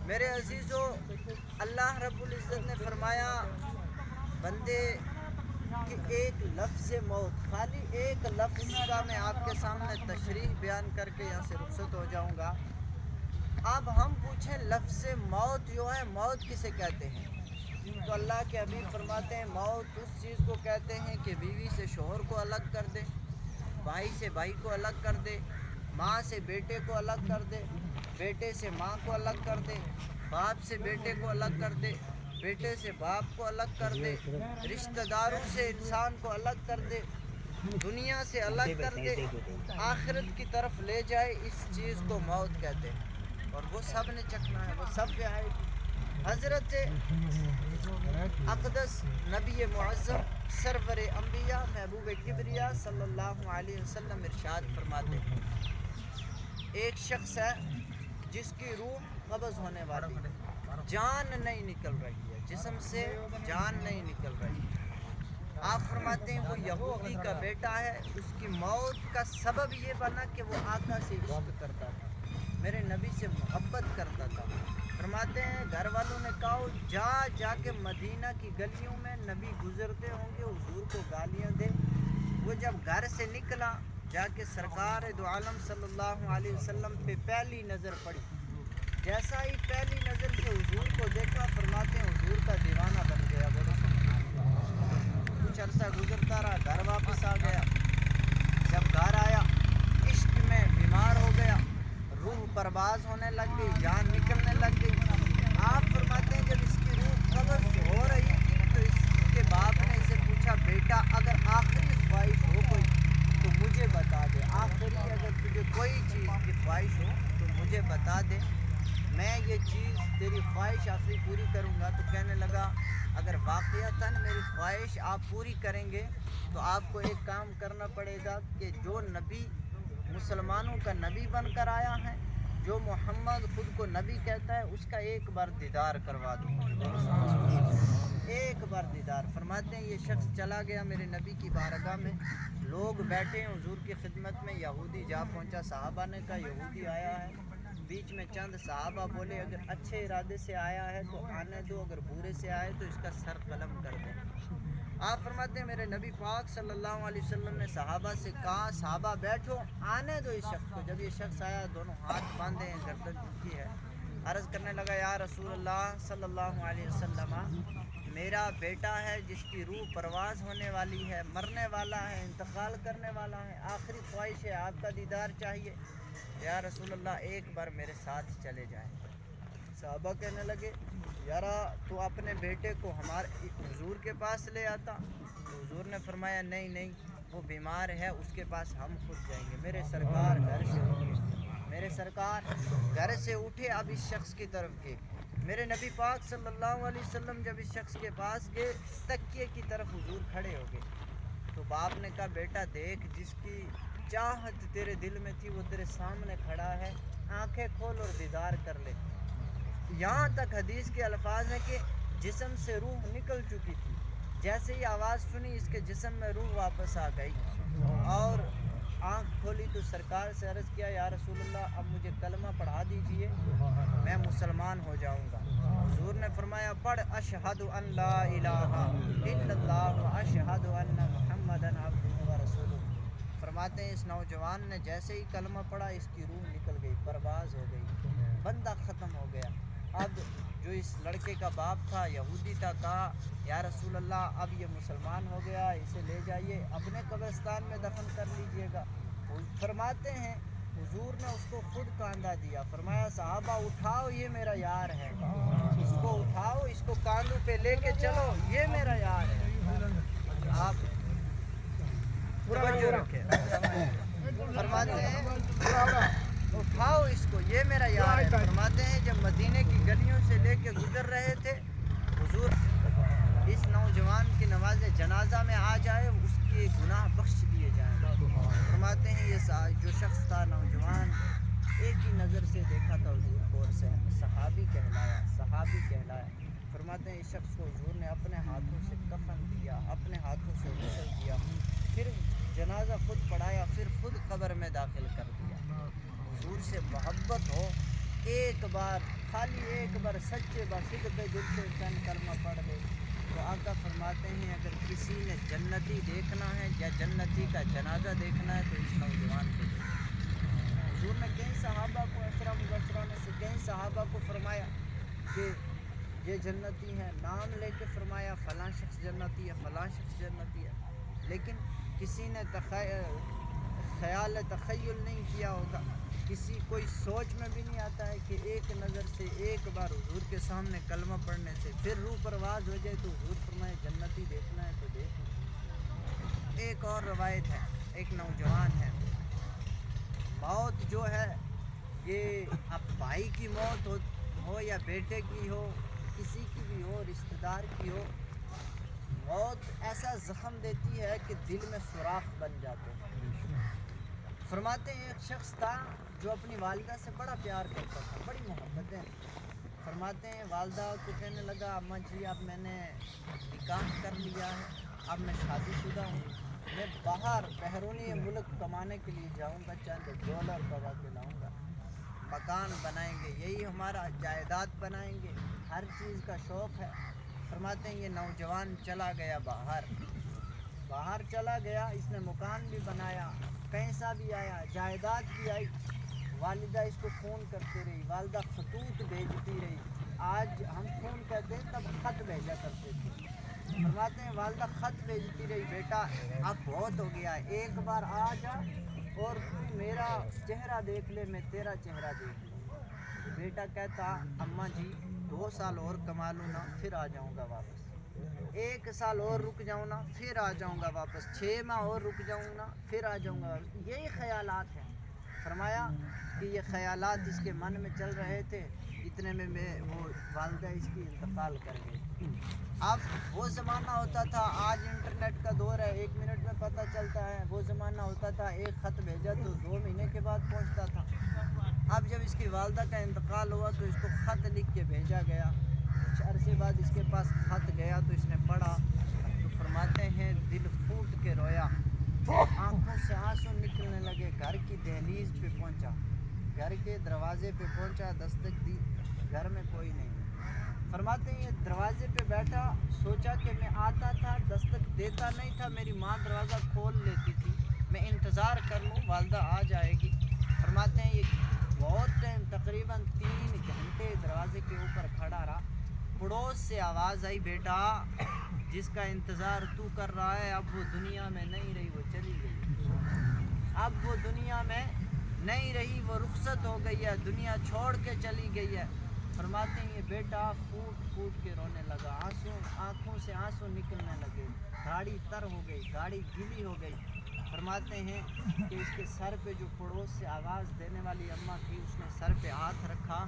میرے عزیزو، اللہ رب العزت نے فرمایا بندے کہ ایک لفظ موت، خالی ایک لفظ کا میں آپ کے سامنے تشریح بیان کر کے یہاں سے رخصت ہو جاؤں گا۔ اب ہم پوچھیں لفظ موت جو ہے، موت کسے کہتے ہیں؟ تو اللہ کے حبیب فرماتے ہیں موت اس چیز کو کہتے ہیں کہ بیوی سے شوہر کو الگ کر دے، بھائی سے بھائی کو الگ کر دے، ماں سے بیٹے کو الگ کر دے، بیٹے سے ماں کو الگ کر دے، باپ سے بیٹے کو الگ کر دے، بیٹے سے باپ کو الگ کر دے، رشتہ داروں سے انسان کو الگ کر دے، دنیا سے الگ کر دے، آخرت کی طرف لے جائے، اس چیز کو موت کہتے ہیں۔ اور وہ سب نے چکنا ہے، وہ سب پہ آئے گی۔ حضرت اقدس نبی معظم سرور انبیاء محبوب کبریا صلی اللہ علیہ وسلم ارشاد فرماتے ہیں ایک شخص ہے جس کی روح قبض ہونے والی ہے، جان نہیں نکل رہی ہے، جسم سے جان نہیں نکل رہی ہے۔ آپ فرماتے ہیں وہ یہودی کا بیٹا ہے، اس کی موت کا سبب یہ بنا کہ وہ آقا سے عشق کرتا تھا، میرے نبی سے محبت کرتا تھا۔ فرماتے ہیں گھر والوں نے کہا جا جا کے مدینہ کی گلیوں میں نبی گزرتے ہوں گے، حضور کو گالیاں دے۔ وہ جب گھر سے نکلا، جا کے سرکار دو عالم صلی اللہ علیہ وسلم پہ پہلی نظر پڑی، جیسا ہی پہلی نظر سے حضور کو دیکھا، فرماتے ہیں حضور کا دیوانہ بن گیا۔ بولو سبحان اللہ۔ کچھ عرصہ گزرتا رہا، گھر واپس آ گیا۔ جب گھر آیا عشق میں بیمار ہو گیا، روح پرواز ہونے لگ گئی، جان نکلنے لگ گئی۔ آپ فرماتے ہیں جب اس کی روح قبض ہو رہی تھی تو اس کے باپ نے اسے پوچھا بیٹا اگر آخری خواہش ہو کوئی تو مجھے بتا دے، آخری اگر تجھے کوئی چیز کی خواہش ہو تو مجھے بتا دے، میں یہ چیز تیری خواہش آخری پوری کروں گا۔ تو کہنے لگا اگر واقعتاً میری خواہش آپ پوری کریں گے تو آپ کو ایک کام کرنا پڑے گا کہ جو نبی مسلمانوں کا نبی بن کر آیا ہے، جو محمد خود کو نبی کہتا ہے، اس کا ایک بار دیدار کروا دوں مجھے، ایک بار دیدار۔ فرماتے ہیں یہ شخص چلا گیا میرے نبی کی بارگاہ میں، لوگ بیٹھے ہیں حضور کی خدمت میں، یہودی جا پہنچا، صحابہ نے کہا یہودی آیا ہے۔ بیچ میں چند صحابہ بولے اگر اچھے ارادے سے آیا ہے تو آنے دو، اگر برے سے آئے تو اس کا سر قلم کر دیں۔ آپ فرماتے ہیں میرے نبی پاک صلی اللہ علیہ وسلم نے صحابہ سے کہا صحابہ بیٹھو، آنے دو اس شخص کو۔ جب یہ شخص آیا دونوں ہاتھ باندھے ہیں، گردن جھکی ہے، عرض کرنے لگا یا رسول اللہ صلی اللہ علیہ وسلم میرا بیٹا ہے جس کی روح پرواز ہونے والی ہے، مرنے والا ہے، انتقال کرنے والا ہے، آخری خواہش ہے آپ کا دیدار چاہیے، یا رسول اللہ ایک بار میرے ساتھ چلے جائیں۔ صحابہ کہنے لگے یارا تو اپنے بیٹے کو ہمارے حضور کے پاس لے آتا۔ تو حضور نے فرمایا نہیں نہیں، وہ بیمار ہے، اس کے پاس ہم خود جائیں گے۔ میرے سرکار گھر سے اٹھے، میرے سرکار گھر سے اٹھے، اب اس شخص کی طرف گئے۔ میرے نبی پاک صلی اللہ علیہ وسلم جب اس شخص کے پاس گئے، تکیے کی طرف حضور کھڑے ہو گئے۔ تو باپ نے کہا بیٹا دیکھ جس کی چاہت تیرے دل میں تھی وہ تیرے سامنے کھڑا ہے، آنکھیں کھول اور دیدار کر لے۔ یہاں تک حدیث کے الفاظ ہیں کہ جسم سے روح نکل چکی تھی، جیسے ہی آواز سنی اس کے جسم میں روح واپس آ گئی، اور آنکھ کھولی تو سرکار سے عرض کیا یا رسول اللہ اب مجھے کلمہ پڑھا دیجئے، میں مسلمان ہو جاؤں گا۔ حضور نے فرمایا پڑھ اشہد ان لا الہ الا اللہ و اشہد ان محمدن عبدہ و رسولہ۔ فرماتے ہیں اس نوجوان نے جیسے ہی کلمہ پڑھا اس کی روح نکل گئی، پرواز ہو گئی، بندہ ختم ہو گیا۔ اب جو اس لڑکے کا باپ تھا یہودی تھا، کہا یا رسول اللہ اب یہ مسلمان ہو گیا، اسے لے جائیے اپنے قبرستان میں دفن کر لیجئے گا۔ فرماتے ہیں حضور نے اس کو خود کاندھا دیا، فرمایا صحابہ اٹھاؤ یہ میرا یار ہے، اس کو اٹھاؤ، اس کو کاندھوں پہ لے کے چلو، یہ میرا یار ہے۔ آپ توجہ رکھیں، فرماتے ہیں اٹھاؤ اس کو، یہ میرا یار ہے۔ فرماتے ہیں جب مدینے کی گلیوں سے لے کے گزر رہے تھے، حضور اس نوجوان کی نماز جنازہ میں آ جائے اس کے گناہ بخش دیے جائیں۔ فرماتے ہیں یہ جو شخص تھا نوجوان، ایک ہی نظر سے دیکھا تھا حضور کو اور صحابی کہلایا، صحابی کہلایا۔ فرماتے ہیں اس شخص کو حضور نے اپنے ہاتھوں سے کفن دیا، اپنے ہاتھوں سے غسل کیا، پھر جنازہ خود پڑھایا، پھر خود قبر میں داخل کر دیا۔ حضور سے محبت ہو ایک بار خالی ایک بار سچے بصدق دل سے چند کلمہ پڑھ لے تو آقا فرماتے ہیں اگر کسی نے جنتی دیکھنا ہے یا جنتی کا جنازہ دیکھنا ہے تو اس نوجوان کو دیکھنا۔ حضور نے کئی صحابہ کو، عشرہ مبشرہ میں سے کئی صحابہ کو فرمایا کہ یہ جنتی ہے، نام لے کے فرمایا فلاں شخص جنتی ہے، فلاں شخص جنتی ہے، لیکن کسی نے خیال تخیل نہیں کیا ہوگا، کوئی سوچ میں بھی نہیں آتا ہے کہ ایک نظر سے ایک بار حضور کے سامنے کلمہ پڑھنے سے پھر روح پرواز ہو جائے تو حضور فرمائے جنتی دیکھنا ہے تو دیکھ لو۔ ایک اور روایت ہے، ایک نوجوان ہے، موت جو ہے یہ اب بھائی کی موت ہو یا بیٹے کی ہو، کسی کی بھی ہو، رشتہ دار کی ہو، موت ایسا زخم دیتی ہے کہ دل میں سوراخ بن جاتے ہیں۔ فرماتے ہیں ایک شخص تھا جو اپنی والدہ سے بڑا پیار کرتا تھا، بڑی محبتیں تھیں۔ فرماتے ہیں والدہ کو کہنے لگا اماں جی اب میں نے نکاح کر لیا ہے، اب میں شادی شدہ ہوں، میں باہر بیرونی ملک کمانے کے لیے جاؤں گا، چند ڈالر کما کے لاؤں گا، مکان بنائیں گے، یہی ہمارا جائیداد بنائیں گے، ہر چیز کا شوق ہے۔ فرماتے ہیں یہ نوجوان چلا گیا باہر چلا گیا، اس نے مکان بھی بنایا، پیسہ بھی آیا، جائیداد بھی آئی، والدہ اس کو فون کرتے رہی، والدہ خطوط بھیجتی رہی، آج ہم فون کرتے ہیں تب خط بھیجا کرتے تھے۔ فرماتے ہیں والدہ خط بھیجتی رہی بیٹا اب بہت ہو گیا ہے، ایک بار آ جا اور تو میرا چہرہ دیکھ لے میں تیرا چہرہ دیکھ لوں۔ بیٹا کہتا اماں جی 2 سال اور کما لوں نا پھر آ جاؤں گا واپس، 1 سال اور رک جاؤں نا پھر آ جاؤں گا واپس، 6 ماہ اور رک جاؤں نا پھر آ جاؤں گا واپس، یہی خیالات ہیں۔ فرمایا کہ یہ خیالات اس کے من میں چل رہے تھے، اتنے میں وہ والدہ اس کی انتقال کر گئی۔ اب وہ زمانہ ہوتا تھا، آج انٹرنیٹ کا دور ہے، 1 منٹ میں پتہ چلتا ہے، وہ زمانہ ہوتا تھا ایک خط بھیجا تو 2 مہینے کے بعد پہنچتا تھا۔ اب جب اس کی والدہ کا انتقال ہوا تو اس کو خط لکھ کے بھیجا گیا، کچھ عرصے بعد اس کے پاس خط گیا تو اس نے پڑھا تو فرماتے ہیں دل پھوٹ کے رویا، آنکھوں سے آنسو نکلنے لگے، گھر کی دہلیز پہ پہنچا، گھر کے دروازے پہ پہنچا، دستک دی، گھر میں کوئی نہیں۔ فرماتے ہیں یہ دروازے پہ بیٹھا، سوچا کہ میں آتا تھا دستک دیتا نہیں تھا، میری ماں دروازہ کھول لیتی تھی، میں انتظار کر لوں والدہ آ جائے گی۔ فرماتے ہیں یہ بہت ٹائم تقریباً 3 گھنٹے دروازے کے اوپر کھڑا رہا، پڑوس سے آواز آئی بیٹا جس کا انتظار تو کر رہا ہے اب وہ دنیا میں نہیں رہی، وہ چلی گئی، اب وہ دنیا میں نہیں رہی، وہ رخصت ہو گئی ہے، دنیا چھوڑ کے چلی گئی ہے۔ فرماتے ہیں یہ بیٹا پھوٹ پھوٹ کے رونے لگا، آنکھوں سے آنسو نکلنے لگے، داڑھی تر ہو گئی، داڑھی گیلی ہو گئی۔ فرماتے ہیں کہ اس کے سر پہ جو پڑوس سے آواز دینے والی اماں تھی اس نے سر پہ ہاتھ رکھا،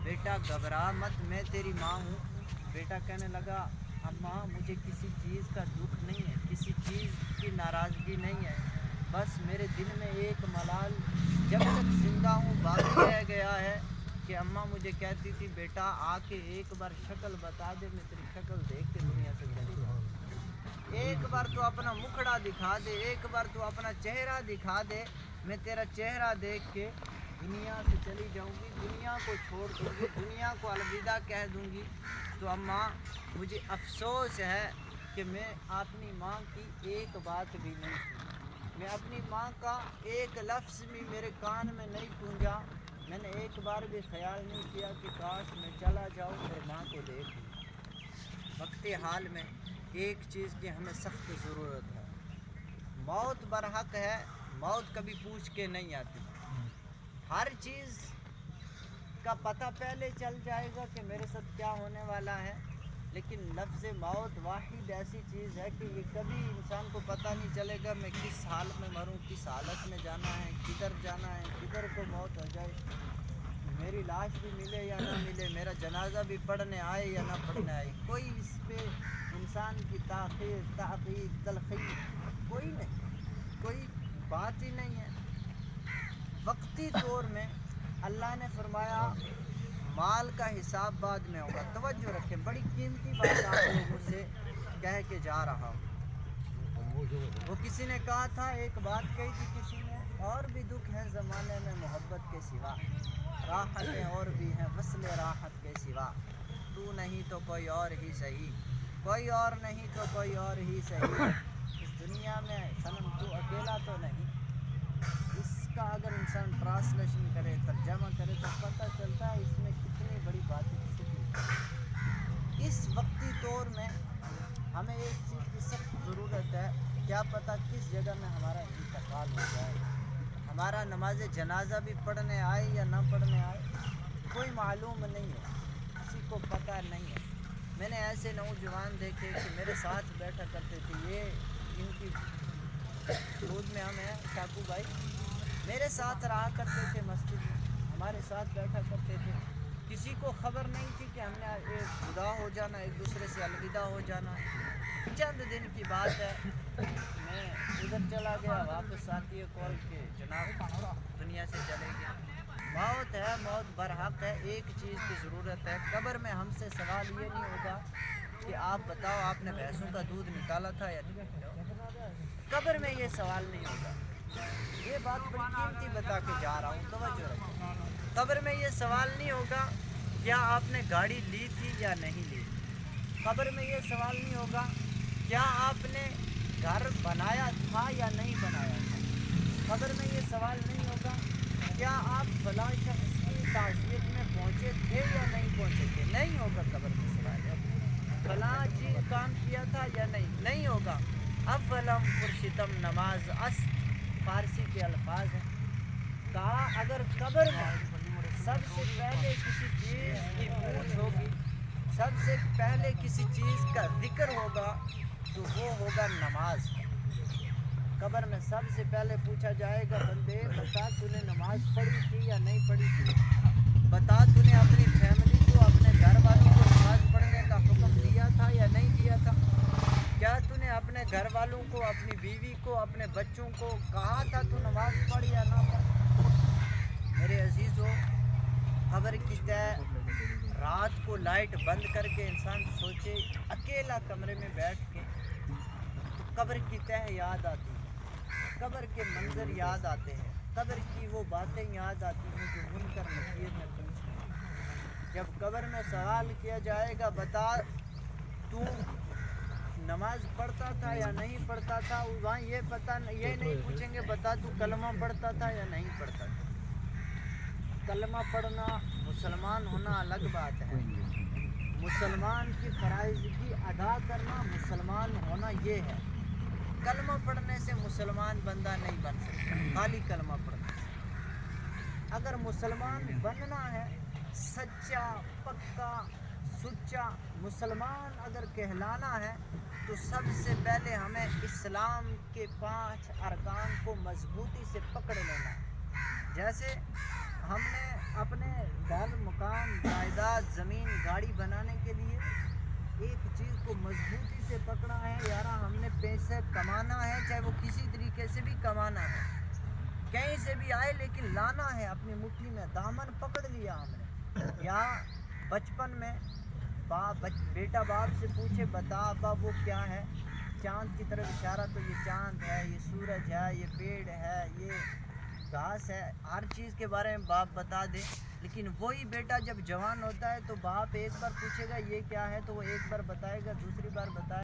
بیٹا گھبرا مت میں تیری ماں ہوں۔ بیٹا کہنے لگا اماں مجھے کسی چیز کا دکھ نہیں ہے، کسی چیز کی ناراضگی نہیں ہے، بس میرے دل میں ایک ملال جب تک زندہ ہوں باقی رہ گیا ہے کہ اماں مجھے کہتی تھی بیٹا آ کے ایک بار شکل بتا دے، میں تیری شکل دیکھ کے دنیا سے چلی جاؤں، ایک بار تو اپنا مکھڑا دکھا دے، ایک بار تو اپنا چہرہ دکھا دے، میں تیرا چہرہ دیکھ کے دنیا سے چلی جاؤں گی، دنیا کو چھوڑ دوں گی، دنیا کو الوداع کہہ دوں گی۔ تو اماں مجھے افسوس ہے کہ میں اپنی ماں کی ایک بات بھی نہیں سنی، میں اپنی ماں کا ایک لفظ بھی میرے کان میں نہیں گونجا، میں نے ایک بار بھی خیال نہیں کیا کہ کاش میں چلا جاؤں اور ماں کو دیکھ لوں۔ وقت حال میں ایک چیز کی ہمیں سخت ضرورت ہے، موت برحق ہے، موت کبھی پوچھ کے نہیں آتی، ہر چیز کا پتہ پہلے چل جائے گا کہ میرے ساتھ کیا ہونے والا ہے، لیکن لفظ موت واحد ایسی چیز ہے کہ یہ کبھی انسان کو پتہ نہیں چلے گا میں کس حال میں مروں، کس حالت میں جانا ہے، کدھر جانا ہے، کدھر کو موت ہو جائے، میری لاش بھی ملے یا نہ ملے، میرا جنازہ بھی پڑھنے آئے یا نہ پڑھنے آئے، کوئی اس پہ انسان کی تاخیر تحقیق تلخی کوئی نہیں، کوئی بات ہی نہیں ہے۔ وقتی طور میں اللہ نے فرمایا مال کا حساب بعد میں ہوگا، توجہ رکھیں، بڑی قیمتی بات آپ لوگوں سے کہہ کے جا رہا ہوں۔ وہ کسی نے کہا تھا، ایک بات کہی تھی کسی نے، اور بھی دکھ ہے زمانے میں محبت کے سوا، راحتیں اور بھی ہیں وصل راحت کے سوا، تو نہیں تو کوئی اور ہی صحیح، کوئی اور نہیں تو کوئی اور ہی صحیح، اس دنیا میں صنم تو اکیلا تو نہیں۔ اس کا اگر انسان ٹرانسلیشن کرے، ترجمہ کرے، تو پتہ چلتا ہے اس میں کتنی بڑی باتیں چھپی ہیں۔ اس وقتی طور میں ہمیں ایک چیز کی سخت ضرورت ہے، کیا پتہ کس جگہ میں ہمارا انتقال ہو جائے، ہمارا نماز جنازہ بھی پڑھنے آئے یا نہ پڑھنے آئے، کوئی معلوم نہیں ہے، کسی کو پتہ نہیں ہے۔ میں نے ایسے نوجوان دیکھے کہ میرے ساتھ بیٹھا کرتے تھے، یہ ان کی دودھ میں ہم ہیں شاکو بھائی، میرے ساتھ رہا کرتے تھے، مسجد میں ہمارے ساتھ بیٹھا کرتے تھے، کسی کو خبر نہیں تھی کہ ہم نے ایک جدا ہو جانا، ایک دوسرے سے الوداع ہو جانا۔ چند دن کی بات ہے، میں ادھر چلا گیا، واپس آتی ہے کال کے جناب دنیا سے چلے گیا۔ موت ہے، موت برحق ہے، ایک چیز کی ضرورت ہے، قبر میں ہم سے سوال یہ نہیں ہوگا کہ آپ بتاؤ آپ نے بھینسوں کا دودھ نکالا تھا یا نہیں، قبر میں یہ سوال نہیں ہوگا۔ یہ بات بڑی قیمتی بتا کے جا رہا ہوں، توجہ رکھیں۔ قبر میں یہ سوال نہیں ہوگا کیا آپ نے گاڑی لی تھی یا نہیں لی، قبر میں یہ سوال نہیں ہوگا کیا آپ نے گھر بنایا تھا یا نہیں بنایا تھا، قبر میں یہ سوال نہیں ہوگا کیا آپ فلاں شخص کی تعزیت میں پہنچے تھے یا نہیں پہنچے تھے، نہیں ہوگا قبر میں سوال ہے۔ فلاں چیز کام کیا تھا یا نہیں ہوگا۔ اولم پرشتم نماز است فارسی کے الفاظ ہیں، کہا اگر قبر میں سب سے پہلے کسی چیز کی پوچھ ہوگی، سب سے پہلے کسی چیز کا ذکر ہوگا تو وہ ہوگا نماز۔ قبر میں سب سے پہلے پوچھا جائے گا بندے بتا تو نے نماز پڑھی تھی یا نہیں پڑھی تھی، بتا تو نے اپنی فیملی کو، اپنے گھر والوں کو نماز پڑھنے کا حکم دیا تھا یا نہیں دیا تھا، کیا تو نے اپنے گھر والوں کو، اپنی بیوی کو، اپنے بچوں کو کہا تھا تو نماز پڑھ یا نہ پڑھ۔ میرے عزیزو، قبر کی تہ رات کو لائٹ بند کر کے انسان سوچے اکیلا کمرے میں بیٹھ کے، تو قبر کی تہ یاد آتی ہے، قبر کے منظر یاد آتے ہیں، قبر کی وہ باتیں یاد آتی ہیں جو منکر نکیر نے پوچھی ہیں۔ جب قبر میں سوال کیا جائے گا بتا تو نماز پڑھتا تھا یا نہیں پڑھتا تھا، وہاں یہ نہیں پوچھیں گے بتا تو کلمہ پڑھتا تھا یا نہیں پڑھتا تھا۔ کلمہ پڑھنا، مسلمان ہونا الگ بات ہے، مسلمان کی فرائضگی ادا کرنا مسلمان ہونا یہ ہے۔ کلمہ پڑھنے سے مسلمان بندہ نہیں بن سکتا، خالی کلمہ پڑھنے سے۔ اگر مسلمان بننا ہے، سچا پکا سچا مسلمان اگر کہلانا ہے، تو سب سے پہلے ہمیں اسلام کے 5 ارکان کو مضبوطی سے پکڑ لینا ہے۔ جیسے ہم نے اپنے گھر، مکان، جائیداد، زمین، گاڑی بنانے کے لیے ایک چیز کو مضبوطی سے پکڑا ہے، یارا ہم نے پیسے کمانا ہے، چاہے وہ کسی طریقے سے بھی کمانا ہے، کہیں سے بھی آئے لیکن لانا ہے، اپنی مٹھی میں دامن پکڑ لیا ہم نے۔ یا بچپن میں بیٹا باپ سے پوچھے بتا ابا وہ کیا ہے، چاند کی طرف اشارہ، تو یہ چاند ہے، یہ سورج ہے، یہ پیڑ ہے، یہ گھاس ہے، ہر چیز کے بارے میں باپ بتا دے۔ لیکن وہی بیٹا جب جوان ہوتا ہے تو باپ ایک بار پوچھے گا یہ کیا ہے، تو وہ ایک بار بتائے گا، دوسری بار بتائے